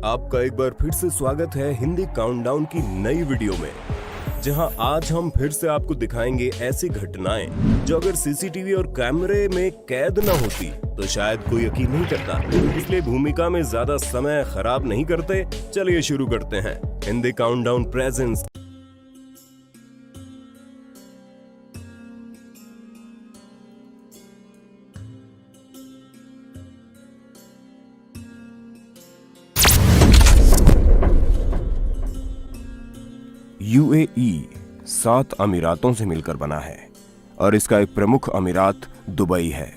आपका एक बार फिर से स्वागत है हिंदी काउंटडाउन की नई वीडियो में, जहां आज हम फिर से आपको दिखाएंगे ऐसी घटनाएं जो अगर सीसीटीवी और कैमरे में कैद न होती तो शायद कोई यकीन नहीं करता। इसलिए भूमिका में ज्यादा समय खराब नहीं करते, चलिए शुरू करते हैं। Hindi countdown presence. यूएई 7 अमीरातों से मिलकर बना है और इसका एक प्रमुख अमीरात दुबई है।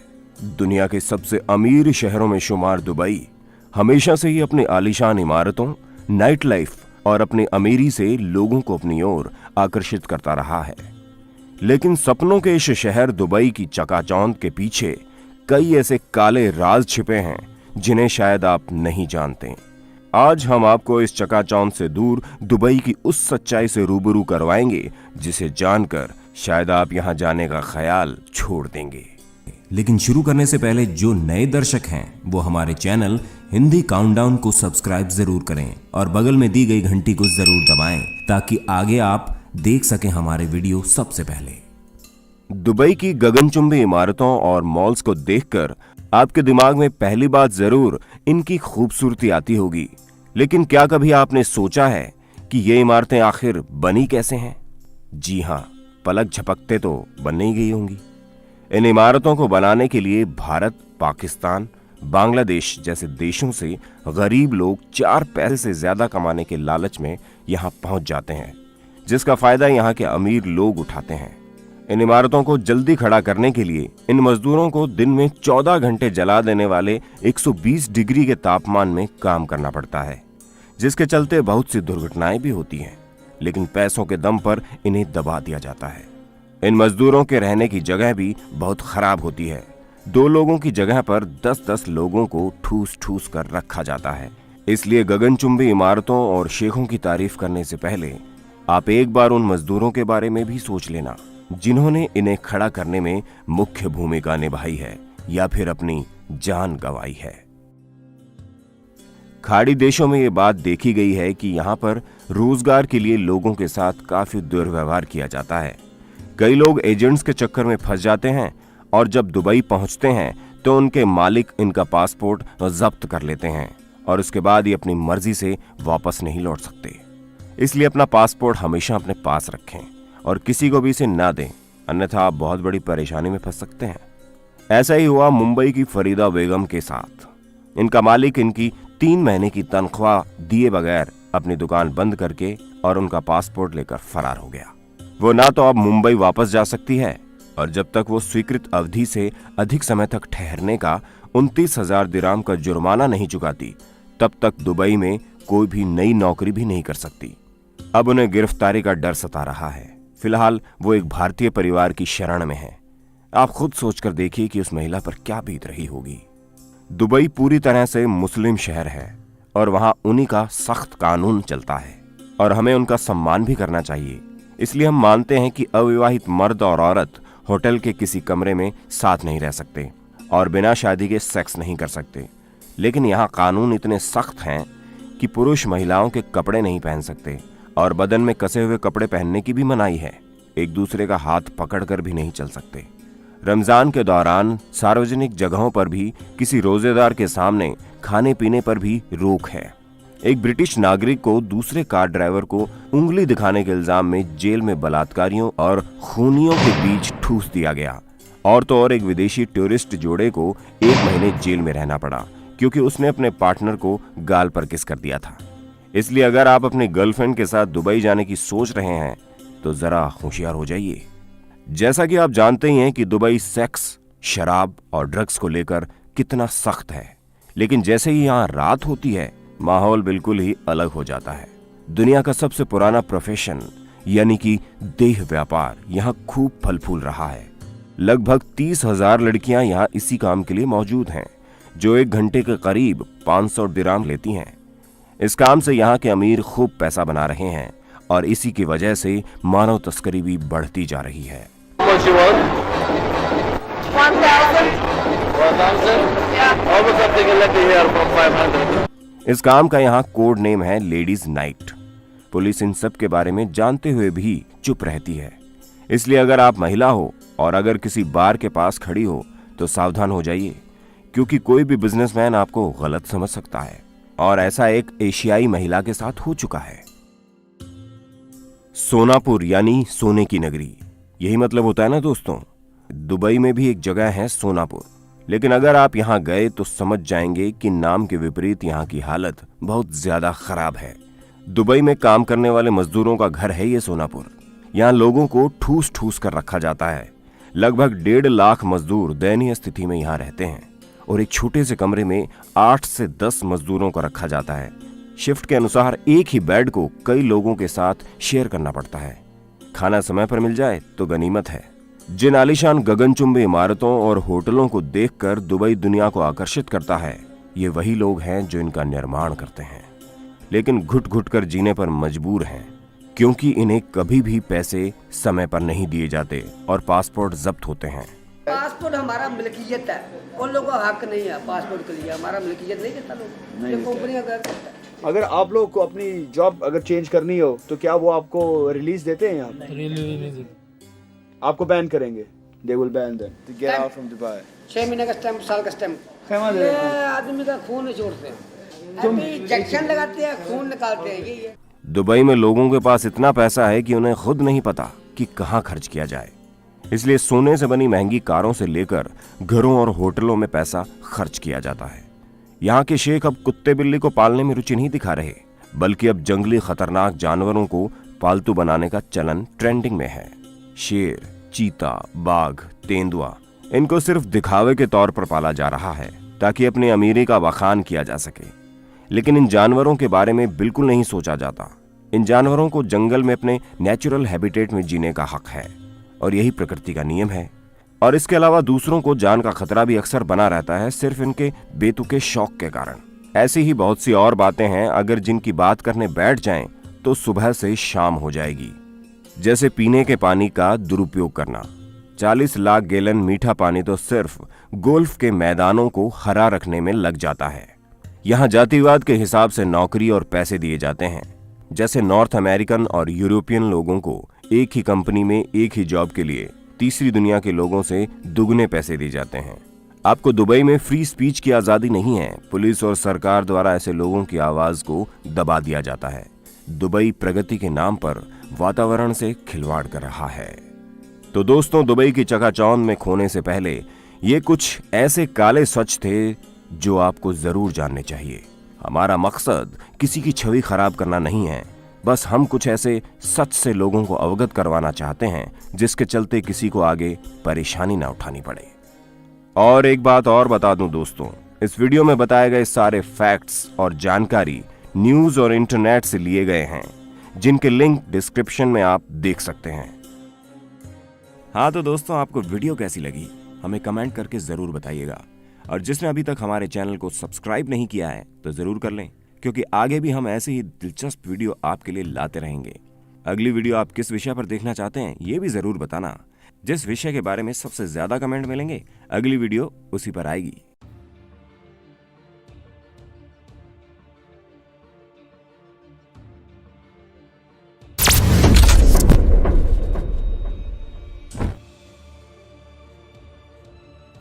दुनिया के सबसे अमीर शहरों में शुमार दुबई हमेशा से ही अपनी आलीशान इमारतों, नाइट लाइफ और अपनी अमीरी से लोगों को अपनी ओर आकर्षित करता रहा है। लेकिन सपनों के इस शहर दुबई की चकाचौंध के पीछे कई ऐसे काले राज छिपे हैं जिन्हें शायद आप नहीं जानते। आज हम आपको इस चकाचौंध से दूर दुबई की उस सच्चाई से रूबरू करवाएंगे जिसे जानकर शायद आप यहां जाने का ख्याल छोड़ देंगे। लेकिन शुरू करने से पहले जो नए दर्शक हैं वो हमारे चैनल हिंदी काउंटडाउन को सब्सक्राइब जरूर करें और बगल में दी गई घंटी को जरूर दबाएं ताकि आगे आप देख सकें हमारे वीडियो सबसे पहले। दुबई की गगनचुंबी इमारतों और मॉल्स को देखकर आपके दिमाग में पहली बात जरूर इनकी खूबसूरती आती होगी, लेकिन क्या कभी आपने सोचा है कि ये इमारतें आखिर बनी कैसे हैं? जी हां, पलक झपकते तो बन नहीं गई होंगी। इन इमारतों को बनाने के लिए भारत, पाकिस्तान, बांग्लादेश जैसे देशों से गरीब लोग 4 पैसे से ज्यादा कमाने के लालच में यहां पहुंच जाते हैं, जिसका फायदा यहां के अमीर लोग उठाते हैं। इन इमारतों को जल्दी खड़ा करने के लिए इन मजदूरों को दिन में 14 घंटे जला देने वाले 120 डिग्री के तापमान में काम करना पड़ता है, जिसके चलते बहुत सी दुर्घटनाएं भी होती हैं, लेकिन पैसों के दम पर इन्हें दबा दिया जाता है। इन मजदूरों के रहने की जगह भी बहुत खराब होती है। 2 लोगों की जगह पर 10-10 लोगों को ठूस ठूस कर रखा जाता है। इसलिए गगनचुंबी इमारतों और शेखों की तारीफ करने से पहले आप एक बार उन मजदूरों के बारे में भी सोच लेना जिन्होंने इन्हें खड़ा करने में मुख्य भूमिका निभाई है या फिर अपनी जान गंवाई है। खाड़ी देशों में ये बात देखी गई है कि यहाँ पर रोजगार के लिए लोगों के साथ काफी दुर्व्यवहार किया जाता है। कई लोग एजेंट्स के चक्कर में फंस जाते हैं और जब दुबई पहुंचते हैं तो उनके मालिक इनका पासपोर्ट जब्त कर लेते हैं और उसके बाद ही अपनी मर्जी से वापस नहीं लौट सकते। इसलिए अपना पासपोर्ट हमेशा अपने पास रखें और किसी को भी इसे ना दें, अन्यथा आप बहुत बड़ी परेशानी में फंस सकते हैं। ऐसा ही हुआ मुंबई की फरीदा बेगम के साथ। इनका मालिक इनकी 3 महीने की तनख्वाह दिए बगैर अपनी दुकान बंद करके और उनका पासपोर्ट लेकर फरार हो गया। वो ना तो अब मुंबई वापस जा सकती है और जब तक वो स्वीकृत अवधि से अधिक समय तक ठहरने का 29,000 दिराम का जुर्माना नहीं चुकाती, तब तक दुबई में कोई भी नई नौकरी भी नहीं कर सकती। अब उन्हें गिरफ्तारी का डर सता रहा है। फिलहाल वो एक भारतीय परिवार की शरण में है। आप खुद सोचकर देखिए कि उस महिला पर क्या बीत रही होगी। दुबई पूरी तरह से मुस्लिम शहर है और वहां उन्हीं का सख्त कानून चलता है और हमें उनका सम्मान भी करना चाहिए। इसलिए हम मानते हैं कि अविवाहित मर्द और औरत होटल के किसी कमरे में साथ नहीं रह सकते और बिना शादी के सेक्स नहीं कर सकते। लेकिन यहाँ कानून इतने सख्त हैं कि पुरुष महिलाओं के कपड़े नहीं पहन सकते और बदन में कसे हुए कपड़े पहनने की भी मनाही है। एक दूसरे का हाथ पकड़कर भी नहीं चल सकते। रमजान के दौरान सार्वजनिक जगहों पर भी किसी रोजेदार के सामने खाने पीने पर भी रोक है। एक ब्रिटिश नागरिक को दूसरे कार ड्राइवर को उंगली दिखाने के इल्जाम में जेल में बलात्कारियों और खूनियों के बीच ठूस दिया गया। और तो और एक विदेशी टूरिस्ट जोड़े को 1 महीने जेल में रहना पड़ा क्योंकि उसने अपने पार्टनर को गाल पर किस कर दिया था। इसलिए अगर आप अपनी गर्लफ्रेंड के साथ दुबई जाने की सोच रहे हैं तो जरा होशियार हो जाइए। जैसा कि आप जानते ही हैं कि दुबई सेक्स, शराब और ड्रग्स को लेकर कितना सख्त है, लेकिन जैसे ही यहाँ रात होती है माहौल बिल्कुल ही अलग हो जाता है। दुनिया का सबसे पुराना प्रोफेशन यानी कि देह व्यापार यहाँ खूब फल फूल रहा है। लगभग 30,000 लड़कियां यहाँ इसी काम के लिए मौजूद हैं, जो 1 घंटे के करीब 500 दिराम लेती हैं। इस काम से यहाँ के अमीर खूब पैसा बना रहे हैं और इसी की वजह से मानव तस्करी भी बढ़ती जा रही है। 1,000? Yeah. Almost something like here for 500. इस काम का यहाँ कोड नेम है लेडीज नाइट। पुलिस इन सब के बारे में जानते हुए भी चुप रहती है। इसलिए अगर आप महिला हो और अगर किसी बार के पास खड़ी हो तो सावधान हो जाइए, क्योंकि कोई भी बिजनेसमैन आपको गलत समझ सकता है। और ऐसा एक एशियाई महिला के साथ हो चुका है। सोनापुर यानी सोने की नगरी, यही मतलब होता है ना दोस्तों। दुबई में भी एक जगह है सोनापुर, लेकिन अगर आप यहां गए तो समझ जाएंगे कि नाम के विपरीत यहां की हालत बहुत ज्यादा खराब है। दुबई में काम करने वाले मजदूरों का घर है ये सोनापुर। यहां लोगों को ठूस ठूस कर रखा जाता है। लगभग 1.5 लाख मजदूर दयनीय स्थिति में यहां रहते हैं और एक छोटे से कमरे में 8 से 10 मजदूरों को रखा जाता है। शिफ्ट के अनुसार एक ही बेड को कई लोगों के साथ शेयर करना पड़ता है। खाना समय पर मिल जाए तो गनीमत है। जिन आलीशान गगनचुंबी इमारतों और होटलों को देखकर दुबई दुनिया को आकर्षित करता है, ये वही लोग हैं जो इनका निर्माण करते हैं, लेकिन घुट घुट कर जीने पर मजबूर हैं, क्योंकि इन्हें कभी भी पैसे समय पर नहीं दिए जाते और पासपोर्ट जब्त होते हैं। पासपोर्ट हमारा मिल्कियत है, उन लोगों का हक नहीं है पासपोर्ट के लिए। हमारा मिल्कियत नहीं देता लोग, ये कंपनी का। अगर आप लोग को अपनी जॉब अगर चेंज करनी हो तो क्या वो आपको रिलीज देते हैं? यहाँ आपको बैन करेंगे? They will ban them to get out from Dubai. 6 महीने का स्टैम्प, साल का स्टैम्प। ये आदमी का खून नहीं छोड़ते हैं, अभी इंजेक्शन लगाते हैं, खून निकालते हैं। यही है। दुबई में लोगों के पास इतना पैसा है कि उन्हें खुद नहीं पता कि कहां खर्च किया जाए। इसलिए सोने से बनी महंगी कारों से लेकर घरों और होटलों में पैसा खर्च किया जाता है। यहाँ के शेख अब कुत्ते बिल्ली को पालने में रुचि नहीं दिखा रहे, बल्कि अब जंगली खतरनाक जानवरों को पालतू बनाने का चलन ट्रेंडिंग में है। शेर, चीता, बाघ, तेंदुआ, इनको सिर्फ दिखावे के तौर पर पाला जा रहा है ताकि अपनी अमीरी का बखान किया जा सके। लेकिन इन जानवरों के बारे में बिल्कुल नहीं सोचा जाता। इन जानवरों को जंगल में अपने नेचुरल हैबिटेट में जीने का हक है और यही प्रकृति का नियम है। और इसके अलावा दूसरों को जान का खतरा भी अक्सर बना रहता है, सिर्फ इनके बेतुके शौक के कारण। ऐसी ही बहुत सी और बातें हैं, अगर जिनकी बात करने बैठ जाएं तो सुबह से शाम हो जाएगी। जैसे पीने के पानी का दुरुपयोग करना। 40 लाख गैलन मीठा पानी तो सिर्फ गोल्फ के मैदानों को हरा रखने में लग जाता है। यहाँ जातिवाद के हिसाब से नौकरी और पैसे दिए जाते हैं। जैसे नॉर्थ अमेरिकन और यूरोपियन लोगों को एक ही कंपनी में एक ही जॉब के लिए तीसरी दुनिया के लोगों से दुगने पैसे दिए जाते हैं। आपको दुबई में फ्री स्पीच की आजादी नहीं है। पुलिस और सरकार द्वारा ऐसे लोगों की आवाज को दबा दिया जाता है। दुबई प्रगति के नाम पर वातावरण से खिलवाड़ कर रहा है। तो दोस्तों, दुबई की चकाचौंध में खोने से पहले ये कुछ ऐसे काले सच थे जो आपको जरूर जानने चाहिए। हमारा मकसद किसी की छवि खराब करना नहीं है, बस हम कुछ ऐसे सच से लोगों को अवगत करवाना चाहते हैं जिसके चलते किसी को आगे परेशानी ना उठानी पड़े। और एक बात और बता दूं दोस्तों, इस वीडियो में बताए गए सारे फैक्ट्स और जानकारी न्यूज और इंटरनेट से लिए गए हैं, जिनके लिंक डिस्क्रिप्शन में आप देख सकते हैं। हाँ तो दोस्तों, आपको वीडियो कैसी लगी हमें कमेंट करके जरूर बताइएगा। और जिसने अभी तक हमारे चैनल को सब्सक्राइब नहीं किया है तो जरूर कर लें, क्योंकि आगे भी हम ऐसे ही दिलचस्प वीडियो आपके लिए लाते रहेंगे। अगली वीडियो आप किस विषय पर देखना चाहते हैं ये भी जरूर बताना। जिस विषय के बारे में सबसे ज्यादा कमेंट मिलेंगे अगली वीडियो उसी पर आएगी।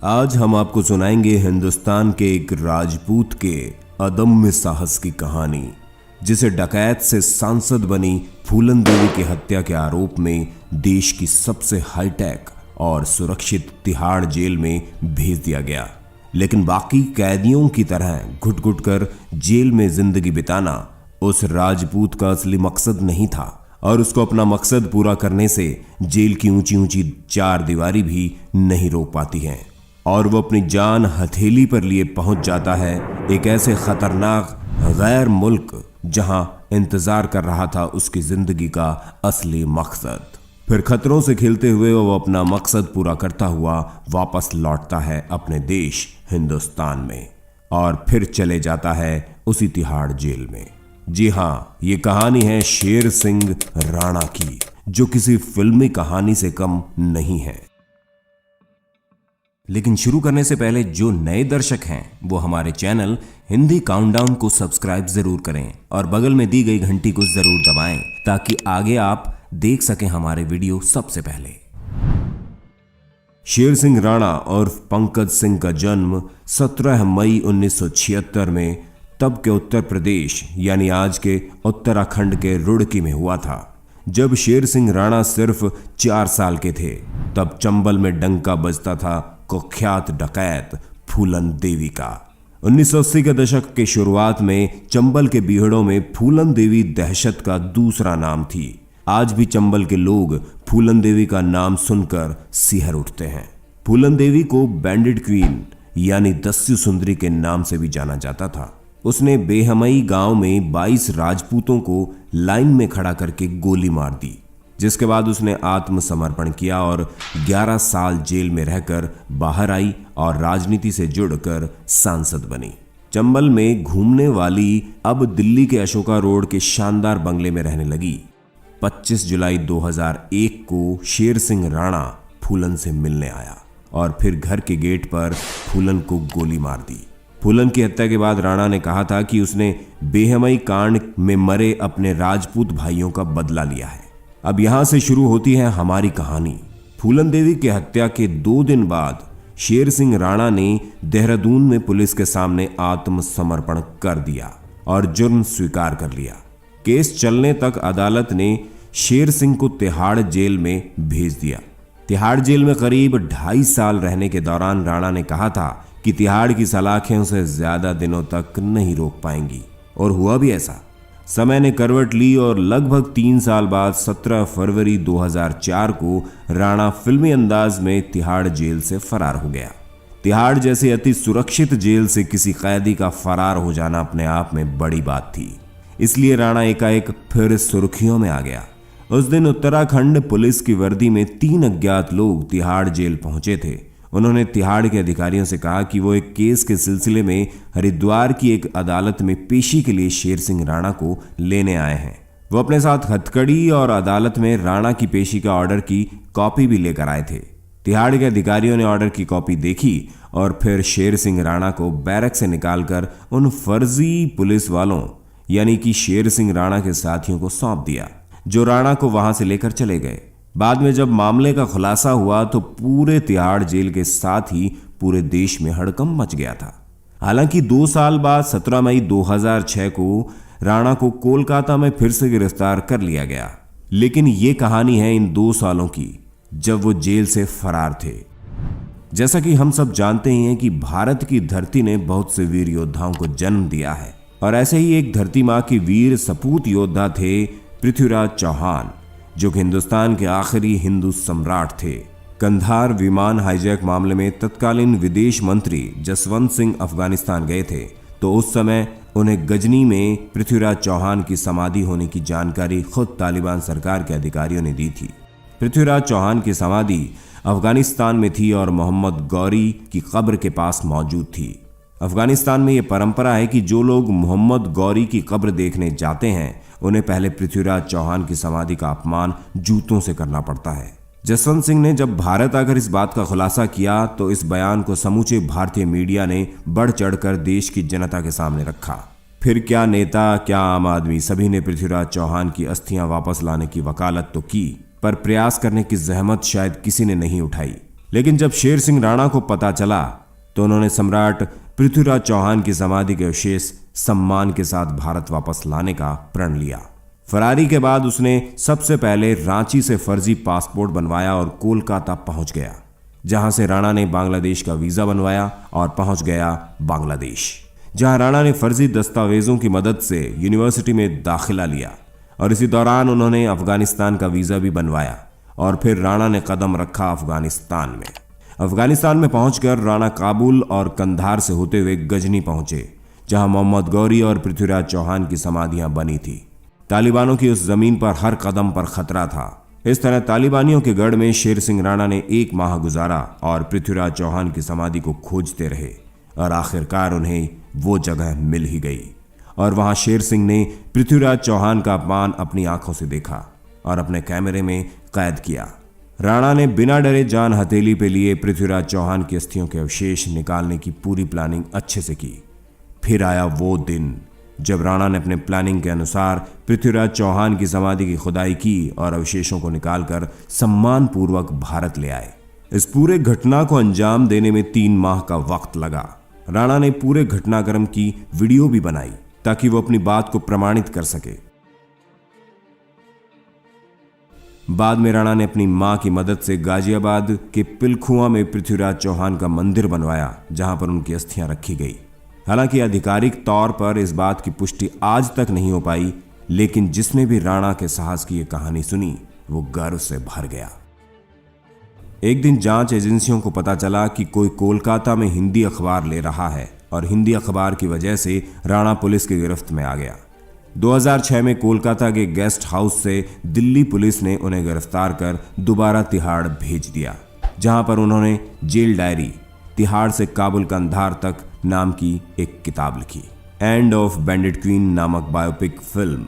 आज हम आपको सुनाएंगे हिंदुस्तान के एक राजपूत के अदम्य साहस की कहानी, जिसे डकैत से सांसद बनी फूलन देवी की हत्या के आरोप में देश की सबसे हाईटेक और सुरक्षित तिहाड़ जेल में भेज दिया गया। लेकिन बाकी कैदियों की तरह घुट घुट कर जेल में जिंदगी बिताना उस राजपूत का असली मकसद नहीं था, और उसको अपना मकसद पूरा करने से जेल की ऊंची ऊंची 4 दीवारी भी नहीं रोक पाती हैं, और वो अपनी जान हथेली पर लिए पहुंच जाता है एक ऐसे खतरनाक गैर मुल्क जहां इंतजार कर रहा था उसकी जिंदगी का असली मकसद। फिर खतरों से खेलते हुए वो अपना मकसद पूरा करता हुआ वापस लौटता है अपने देश हिंदुस्तान में, और फिर चले जाता है उसी तिहाड़ जेल में। जी हाँ, ये कहानी है शेर सिंह राणा की, जो किसी फिल्मी कहानी से कम नहीं है। लेकिन शुरू करने से पहले जो नए दर्शक हैं वो हमारे चैनल हिंदी काउंटडाउन को सब्सक्राइब जरूर करें और बगल में दी गई घंटी को जरूर दबाएं ताकि आगे आप देख सकें हमारे वीडियो सबसे पहले। शेर सिंह राणा और पंकज सिंह का जन्म 17 मई 1976 में तब के उत्तर प्रदेश यानी आज के उत्तराखंड के रुड़की में हुआ था। जब शेर सिंह राणा सिर्फ 4 साल के थे तब चंबल में डंका बजता था कुख्यात डकैत फूलन देवी का। 1980 के दशक के शुरुआत में चंबल के बीहड़ों में फूलन देवी दहशत का दूसरा नाम थी। आज भी चंबल के लोग फूलन देवी का नाम सुनकर सिहर उठते हैं। फूलन देवी को बैंडिट क्वीन यानी दस्यु सुंदरी के नाम से भी जाना जाता था। उसने बेहमई गांव में 22 राजपूतों को लाइन में खड़ा करके गोली मार दी, जिसके बाद उसने आत्मसमर्पण किया और 11 साल जेल में रहकर बाहर आई और राजनीति से जुड़कर सांसद बनी। चंबल में घूमने वाली अब दिल्ली के अशोका रोड के शानदार बंगले में रहने लगी। 25 जुलाई 2001 को शेर सिंह राणा फूलन से मिलने आया और फिर घर के गेट पर फूलन को गोली मार दी। फूलन की हत्या के बाद राणा ने कहा था कि उसने बेहमई कांड में मरे अपने राजपूत भाइयों का बदला लिया है। अब यहां से शुरू होती है हमारी कहानी। फूलन देवी की हत्या के 2 दिन बाद शेर सिंह राणा ने देहरादून में पुलिस के सामने आत्मसमर्पण कर दिया और जुर्म स्वीकार कर लिया। केस चलने तक अदालत ने शेर सिंह को तिहाड़ जेल में भेज दिया। तिहाड़ जेल में करीब 2.5 साल रहने के दौरान राणा ने कहा था कि तिहाड़ की सलाखें उसे ज्यादा दिनों तक नहीं रोक पाएंगी, और हुआ भी ऐसा। समय ने करवट ली और लगभग 3 साल बाद 17 फरवरी 2004 को राणा फिल्मी अंदाज में तिहाड़ जेल से फरार हो गया। तिहाड़ जैसे अति सुरक्षित जेल से किसी कैदी का फरार हो जाना अपने आप में बड़ी बात थी, इसलिए राणा एकाएक फिर सुर्खियों में आ गया। उस दिन उत्तराखंड पुलिस की वर्दी में 3 अज्ञात लोग तिहाड़ जेल पहुंचे थे। उन्होंने तिहाड़ के अधिकारियों से कहा कि वो एक केस के सिलसिले में हरिद्वार की एक अदालत में पेशी के लिए शेर सिंह राणा को लेने आए हैं। वो अपने साथ हथकड़ी और अदालत में राणा की पेशी का ऑर्डर की कॉपी भी लेकर आए थे। तिहाड़ के अधिकारियों ने ऑर्डर की कॉपी देखी और फिर शेर सिंह राणा को बैरक से निकालकर उन फर्जी पुलिस वालों यानी कि शेर सिंह राणा के साथियों को सौंप दिया, जो राणा को वहां से लेकर चले गए। बाद में जब मामले का खुलासा हुआ तो पूरे तिहाड़ जेल के साथ ही पूरे देश में हड़कंप मच गया था। हालांकि 2 साल बाद 17 मई 2006 को राणा को कोलकाता में फिर से गिरफ्तार कर लिया गया, लेकिन ये कहानी है इन 2 सालों की जब वो जेल से फरार थे। जैसा कि हम सब जानते हैं कि भारत की धरती ने बहुत से वीर योद्धाओं को जन्म दिया है, और ऐसे ही एक धरती माँ के वीर सपूत योद्धा थे पृथ्वीराज चौहान, जो कि हिंदुस्तान के आखिरी हिंदू सम्राट थे। कंधार विमान हाईजैक मामले में तत्कालीन विदेश मंत्री जसवंत सिंह अफगानिस्तान गए थे, तो उस समय उन्हें गजनी में पृथ्वीराज चौहान की समाधि होने की जानकारी खुद तालिबान सरकार के अधिकारियों ने दी थी। पृथ्वीराज चौहान की समाधि अफगानिस्तान में थी और मोहम्मद गौरी की कब्र के पास मौजूद थी। अफगानिस्तान में यह परंपरा है कि जो लोग मोहम्मद गौरी की कब्र देखने जाते हैं उन्हें पहले पृथ्वीराज चौहान की समाधि का अपमान जूतों से करना पड़ता है। जसवंत सिंह ने जब भारत आकर इस बात का खुलासा किया तो इस बयान को समूचे भारतीय मीडिया ने बढ़ चढ़कर देश की जनता के सामने रखा। फिर क्या नेता, क्या आम आदमी, सभी ने पृथ्वीराज चौहान की अस्थियां वापस लाने की वकालत तो की, पर प्रयास करने की जहमत शायद किसी ने नहीं उठाई। लेकिन जब शेर सिंह राणा को पता चला तो उन्होंने सम्राट पृथ्वीराज चौहान की समाधि के अवशेष सम्मान के साथ भारत वापस लाने का प्रण लिया। फरारी के बाद उसने सबसे पहले रांची से फर्जी पासपोर्ट बनवाया और कोलकाता पहुंच गया, जहां से राणा ने बांग्लादेश का वीजा बनवाया और पहुंच गया बांग्लादेश, जहां राणा ने फर्जी दस्तावेजों की मदद से यूनिवर्सिटी में दाखिला लिया और इसी दौरान उन्होंने अफगानिस्तान का वीजा भी बनवाया और फिर राणा ने कदम रखा अफगानिस्तान में। अफगानिस्तान में पहुंचकर राणा काबुल और कंधार से होते हुए गजनी पहुंचे, जहां मोहम्मद गौरी और पृथ्वीराज चौहान की समाधियां बनी थी। तालिबानों की उस जमीन पर हर कदम पर खतरा था। इस तरह तालिबानियों के गढ़ में शेर सिंह राणा ने 1 माह गुजारा और पृथ्वीराज चौहान की समाधि को खोजते रहे और आखिरकार उन्हें वो जगह मिल ही गई और वहां शेर सिंह ने पृथ्वीराज चौहान का अपमान अपनी आंखों से देखा और अपने कैमरे में कैद किया। राणा ने बिना डरे जान हथेली पे लिए पृथ्वीराज चौहान की अस्थियों के अवशेष निकालने की पूरी प्लानिंग अच्छे से की। फिर आया वो दिन जब राणा ने अपने प्लानिंग के अनुसार पृथ्वीराज चौहान की समाधि की खुदाई की और अवशेषों को निकालकर सम्मानपूर्वक भारत ले आए। इस पूरे घटना को अंजाम देने में 3 माह का वक्त लगा। राणा ने पूरे घटनाक्रम की वीडियो भी बनाई ताकि वो अपनी बात को प्रमाणित कर सके। बाद में राणा ने अपनी मां की मदद से गाजियाबाद के पिलखुआ में पृथ्वीराज चौहान का मंदिर बनवाया, जहां पर उनकी अस्थियां रखी गई। हालांकि आधिकारिक तौर पर इस बात की पुष्टि आज तक नहीं हो पाई, लेकिन जिसने भी राणा के साहस की यह कहानी सुनी वो गर्व से भर गया। एक दिन जांच एजेंसियों को पता चला कि कोई कोलकाता में हिंदी अखबार ले रहा है और हिंदी अखबार की वजह से राणा पुलिस की गिरफ्त में आ गया। 2006 में कोलकाता के गेस्ट हाउस से दिल्ली पुलिस ने उन्हें गिरफ्तार कर दोबारा तिहाड़ भेज दिया, जहां पर उन्होंने जेल डायरी तिहाड़ से काबुल कंधार तक नाम की एक किताब लिखी। एंड ऑफ बैंडिट क्वीन नामक बायोपिक फिल्म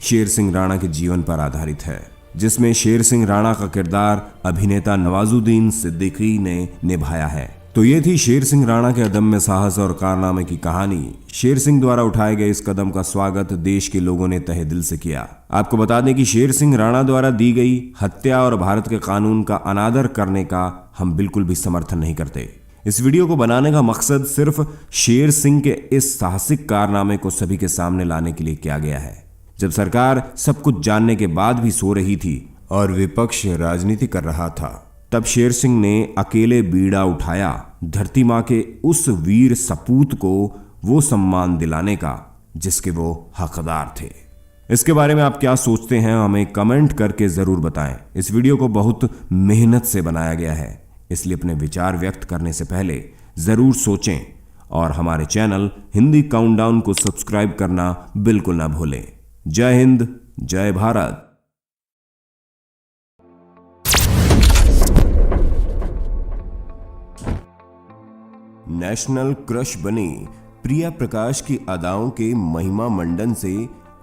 शेर सिंह राणा के जीवन पर आधारित है, जिसमें शेर सिंह राणा का किरदार अभिनेता नवाजुद्दीन सिद्दीकी ने निभाया है। तो ये थी शेर सिंह राणा के अदम्य साहस और कारनामे की कहानी। शेर सिंह द्वारा उठाए गए इस कदम का स्वागत देश के लोगों ने तहे दिल से किया। आपको बता दें कि शेर सिंह राणा द्वारा दी गई हत्या और भारत के कानून का अनादर करने का हम बिल्कुल भी समर्थन नहीं करते। इस वीडियो को बनाने का मकसद सिर्फ शेर सिंह के इस साहसिक कारनामे को सभी के सामने लाने के लिए किया गया है। जब सरकार सब कुछ जानने के बाद भी सो रही थी और विपक्ष राजनीति कर रहा था, तब शेर सिंह ने अकेले बीड़ा उठाया धरती मां के उस वीर सपूत को वो सम्मान दिलाने का जिसके वो हकदार थे। इसके बारे में आप क्या सोचते हैं हमें कमेंट करके जरूर बताएं। इस वीडियो को बहुत मेहनत से बनाया गया है, इसलिए अपने विचार व्यक्त करने से पहले जरूर सोचें और हमारे चैनल हिंदी काउंटडाउन को सब्सक्राइब करना बिल्कुल ना भूलें। जय हिंद, जय भारत। नेशनल क्रश बनी प्रिया प्रकाश की अदाओं के महिमा मंडन से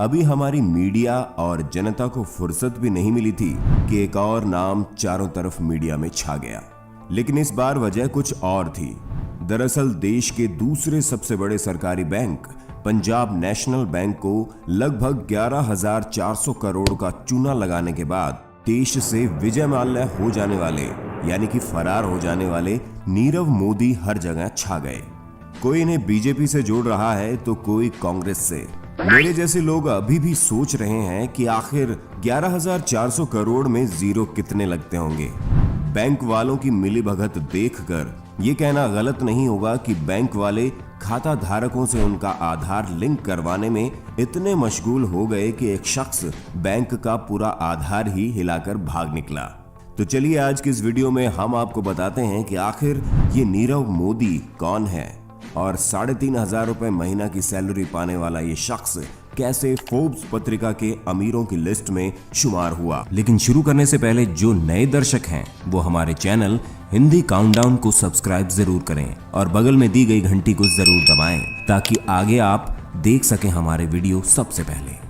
अभी हमारी मीडिया और जनता को फुर्सत भी नहीं मिली थी कि एक और नाम चारों तरफ मीडिया में छा गया। लेकिन इस बार वजह कुछ और थी। दरअसल देश के दूसरे सबसे बड़े सरकारी बैंक पंजाब नेशनल बैंक को लगभग 11,400 करोड़ का चूना लगाने के बाद देश से विजय माल्या हो जाने वाले यानी कि फरार हो जाने वाले नीरव मोदी हर जगह छा गए। कोई इन्हें बीजेपी से जोड़ रहा है तो कोई कांग्रेस से। मेरे जैसे लोग अभी भी सोच रहे हैं कि आखिर 11,400 करोड़ में जीरो कितने लगते होंगे। बैंक वालों की मिलीभगत देखकर ये कहना गलत नहीं होगा कि बैंक वाले खाता धारकों से उनका आधार लिंक करवाने में इतने मशगूल हो गए कि एक शख्स बैंक का पूरा आधार ही हिलाकर भाग निकला। तो चलिए आज की इस वीडियो में हम आपको बताते हैं कि आखिर ये नीरव मोदी कौन है और 3,500 रुपए महीना की सैलरी पाने वाला ये शख्स कैसे फोर्ब्स पत्रिका के अमीरों की लिस्ट में शुमार हुआ। लेकिन शुरू करने से पहले जो नए दर्शक हैं वो हमारे चैनल हिंदी काउंटडाउन को सब्सक्राइब जरूर करें और बगल में दी गई घंटी को जरूर दबाएं ताकि आगे आप देख सकें हमारे वीडियो सबसे पहले।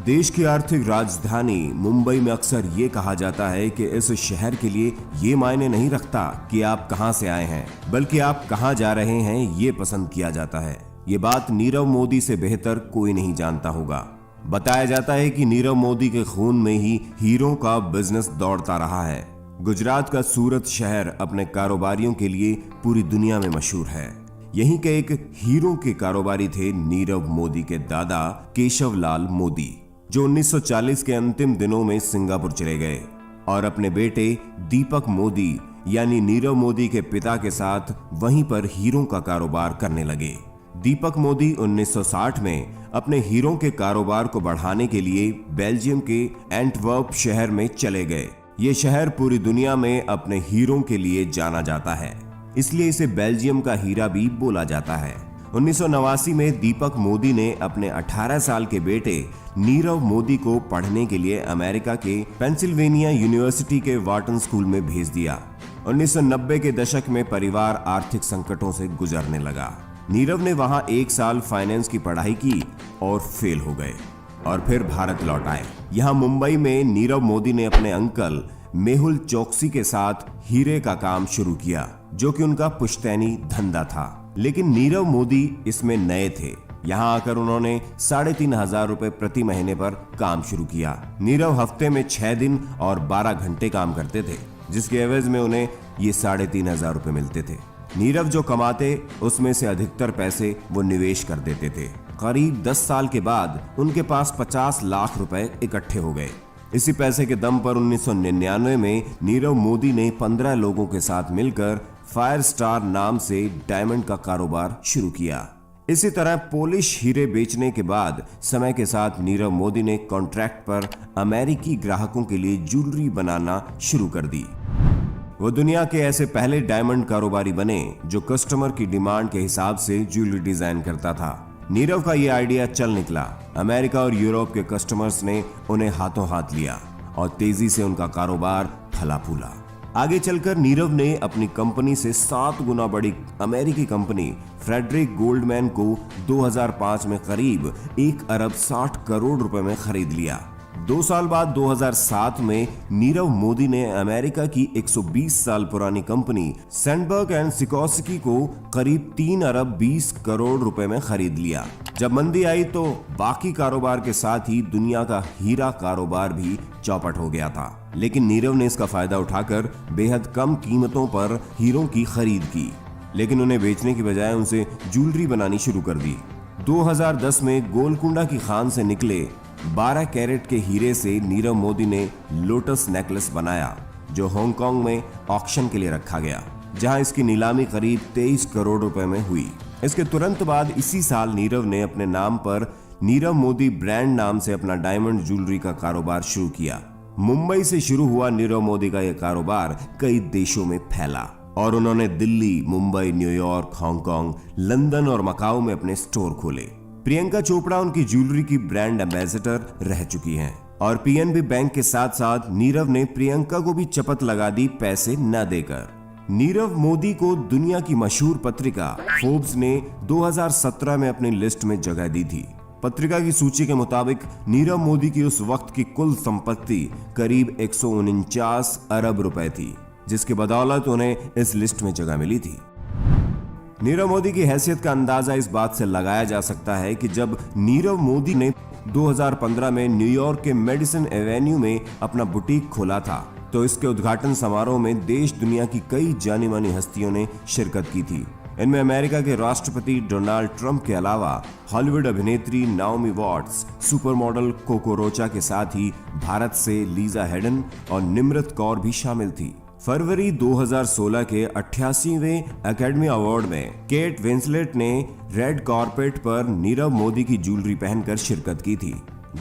देश की आर्थिक राजधानी मुंबई में अक्सर ये कहा जाता है कि इस शहर के लिए ये मायने नहीं रखता कि आप कहां से आए हैं, बल्कि आप कहां जा रहे हैं ये पसंद किया जाता है। ये बात नीरव मोदी से बेहतर कोई नहीं जानता होगा। बताया जाता है कि नीरव मोदी के खून में ही हीरों का बिजनेस दौड़ता रहा है। गुजरात का सूरत शहर अपने कारोबारियों के लिए पूरी दुनिया में मशहूर है। यहीं के एक हीरो के कारोबारी थे नीरव मोदी के दादा केशव लाल मोदी, जो 1940 के अंतिम दिनों में सिंगापुर चले गए और अपने बेटे दीपक मोदी यानी नीरव मोदी के पिता के साथ वहीं पर हीरों का कारोबार करने लगे। दीपक मोदी 1960 में अपने हीरों के कारोबार को बढ़ाने के लिए बेल्जियम के एंटवर्प शहर में चले गए। ये शहर पूरी दुनिया में अपने हीरों के लिए जाना जाता है, इसलिए इसे बेल्जियम का हीरा भी बोला जाता है। 1989 में दीपक मोदी ने अपने 18 साल के बेटे नीरव मोदी को पढ़ने के लिए अमेरिका के पेंसिल्वेनिया यूनिवर्सिटी के वार्टन स्कूल में भेज दिया। 1990 के दशक में परिवार आर्थिक संकटों से गुजरने लगा। नीरव ने वहां 1 साल फाइनेंस की पढ़ाई की और फेल हो गए और फिर भारत लौट आए। यहाँ मुंबई में नीरव मोदी ने अपने अंकल मेहुल चोकसी के साथ हीरे का काम शुरू किया, जो कि उनका पुश्तैनी धंधा था। लेकिन नीरव मोदी इसमें नए थे। यहाँ आकर उन्होंने 3,500 रुपए प्रति महीने पर काम शुरू किया। नीरव हफ्ते में 6 दिन और 12 घंटे काम करते थे, जिसके एवज में उन्हें ये 3,500 रुपए मिलते थे। नीरव जो कमाते उसमें से अधिकतर पैसे वो निवेश कर देते थे। करीब 10 साल के बाद उनके पास 50 लाख रुपए इकट्ठे हो गए। इसी पैसे के दम पर 1999 में नीरव मोदी ने 15 लोगों के साथ मिलकर फायर स्टार नाम से डायमंड का कारोबार शुरू किया। इसी तरह पॉलिश हीरे बेचने के बाद समय के साथ नीरव मोदी ने कॉन्ट्रैक्ट पर अमेरिकी ग्राहकों के लिए ज्वेलरी बनाना शुरू कर दी। वो दुनिया के ऐसे पहले डायमंड कारोबारी बने जो कस्टमर की डिमांड के हिसाब से ज्वेलरी डिजाइन करता था। नीरव का ये आइडिया चल निकला। अमेरिका और यूरोप के कस्टमर्स ने उन्हें हाथों हाथ लिया और तेजी से उनका कारोबार फला फूला। आगे चलकर नीरव ने अपनी कंपनी से 7 गुना बड़ी अमेरिकी कंपनी फ्रेडरिक गोल्डमैन को 2005 में करीब 1 अरब 60 करोड़ रुपए में खरीद लिया। 2 साल बाद 2007 में नीरव मोदी ने अमेरिका की 120 साल पुरानी कंपनी सैंडबर्ग एंड सिकोस्की को करीब 3 अरब 20 करोड़ रुपए में खरीद लिया। जब मंदी आई तो बाकी कारोबार के साथ ही दुनिया का हीरा कारोबार भी चौपट हो गया था। लेकिन नीरव ने इसका फायदा उठाकर बेहद कम कीमतों पर हीरों की खरीद की, लेकिन उन्हें बेचने की बजाय उनसे ज्वेलरी बनानी शुरू कर दी। 2010 में गोलकुंडा की खान से निकले 12 कैरेट के हीरे से नीरव मोदी ने लोटस नेकलेस बनाया, जो हांगकांग में ऑक्शन के लिए रखा गया, जहां इसकी नीलामी करीब 23 करोड़ रुपए में हुई। इसके तुरंत बाद इसी साल नीरव ने अपने नाम पर नीरव मोदी ब्रांड नाम से अपना डायमंड ज्वेलरी का कारोबार शुरू किया। मुंबई से शुरू हुआ नीरव मोदी का यह कारोबार कई देशों में फैला और उन्होंने Delhi, Mumbai, New York, Hong Kong, London और मकाओ में अपने स्टोर खोले। प्रियंका चोपड़ा उनकी ज्वेलरी की ब्रांड एम्बेसडर रह चुकी हैं और पीएनबी बैंक के साथ साथ नीरव ने प्रियंका को भी चपत लगा दी पैसे न देकर। नीरव मोदी को दुनिया की मशहूर पत्रिका फोर्ब्स ने 2017 में अपनी लिस्ट में जगह दी थी। पत्रिका की सूची के मुताबिक नीरव मोदी की उस वक्त की कुल संपत्ति करीब 149 अरब रुपए थी, जिसकी बदौलत उन्हें इस लिस्ट में जगह मिली थी। नीरव मोदी की हैसियत का अंदाजा इस बात से लगाया जा सकता है कि जब नीरव मोदी ने 2015 में न्यूयॉर्क के मेडिसन एवेन्यू में अपना बुटीक खोला था, तो इसके उद्घाटन समारोह में देश दुनिया की कई जानी मानी हस्तियों ने शिरकत की थी। इनमें अमेरिका के राष्ट्रपति डोनाल्ड ट्रंप के अलावा हॉलीवुड अभिनेत्री Naomi Watts, super model Coco Rocha के साथ ही भारत से लीजा हेडन और निम्रत कौर भी शामिल थी। फरवरी 2016 के 88वें एकेडमी अवार्ड में केट विंसलेट ने रेड कारपेट पर नीरव मोदी की ज्वेलरी पहनकर शिरकत की थी।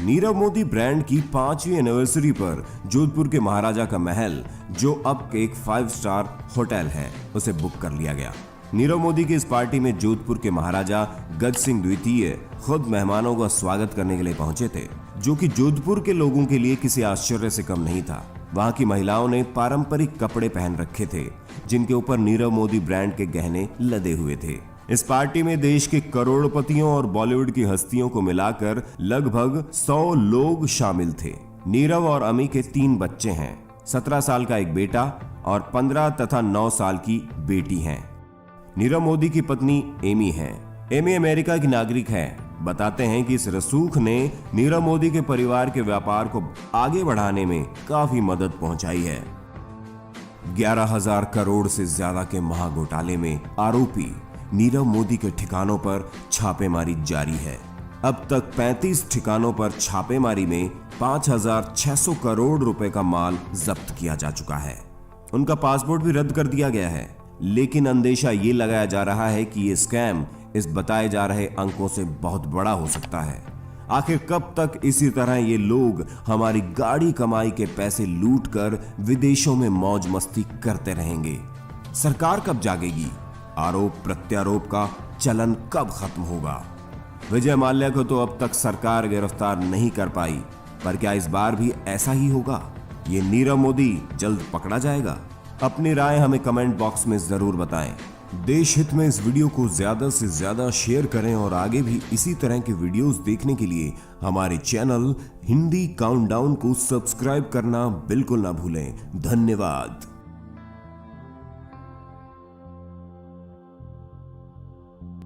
नीरव मोदी ब्रांड की 5वीं एनिवर्सरी पर जोधपुर के महाराजा का महल, जो अब एक 5 स्टार होटल है, उसे बुक कर लिया गया। नीरव मोदी की इस पार्टी में जोधपुर के महाराजा गज सिंह द्वितीय खुद मेहमानों का स्वागत करने के लिए पहुंचे थे, जो कि जोधपुर के लोगों के लिए किसी आश्चर्य से कम नहीं था। वहां की महिलाओं ने पारंपरिक कपड़े पहन रखे थे, जिनके ऊपर नीरव मोदी ब्रांड के गहने लदे हुए थे। इस पार्टी में देश के करोड़पतियों और बॉलीवुड की हस्तियों को मिलाकर लगभग 100 लोग शामिल थे। नीरव और अमी के 3 बच्चे हैं। 17 साल का एक बेटा और 15 तथा 9 साल की बेटी हैं। नीरव मोदी की पत्नी एमी है। एमी अमेरिका की नागरिक है। बताते हैं कि इस रसूख ने नीरव मोदी के परिवार के व्यापार को आगे बढ़ाने में काफी मदद पहुंचाई है। 11,000 करोड़ से ज्यादा के महाघोटाले में आरोपी नीरव मोदी के ठिकानों पर छापेमारी जारी है। अब तक 35 ठिकानों पर छापेमारी में 5,600 करोड़ रुपए का माल जब्त किया जा चुका है। उनका पासपोर्ट भी रद्द कर दिया गया है, लेकिन अंदेशा ये लगाया जा रहा है कि ये स्कैम इस बताए जा रहे अंकों से बहुत बड़ा हो सकता है। आखिर कब तक इसी तरह ये लोग हमारी गाड़ी कमाई के पैसे लूटकर विदेशों में मौज मस्ती करते रहेंगे? सरकार कब जागेगी? आरोप प्रत्यारोप का चलन कब खत्म होगा? विजय माल्या को तो अब तक सरकार गिरफ्तार नहीं कर पाई, पर क्या इस बार भी ऐसा ही होगा? ये नीरव मोदी जल्द पकड़ा जाएगा? अपनी राय हमें कमेंट बॉक्स में जरूर बताएं। देश हित में इस वीडियो को ज्यादा से ज्यादा शेयर करें और आगे भी इसी तरह के वीडियोस देखने के लिए हमारे चैनल हिंदी काउंटडाउन को सब्सक्राइब करना बिल्कुल ना भूलें। धन्यवाद।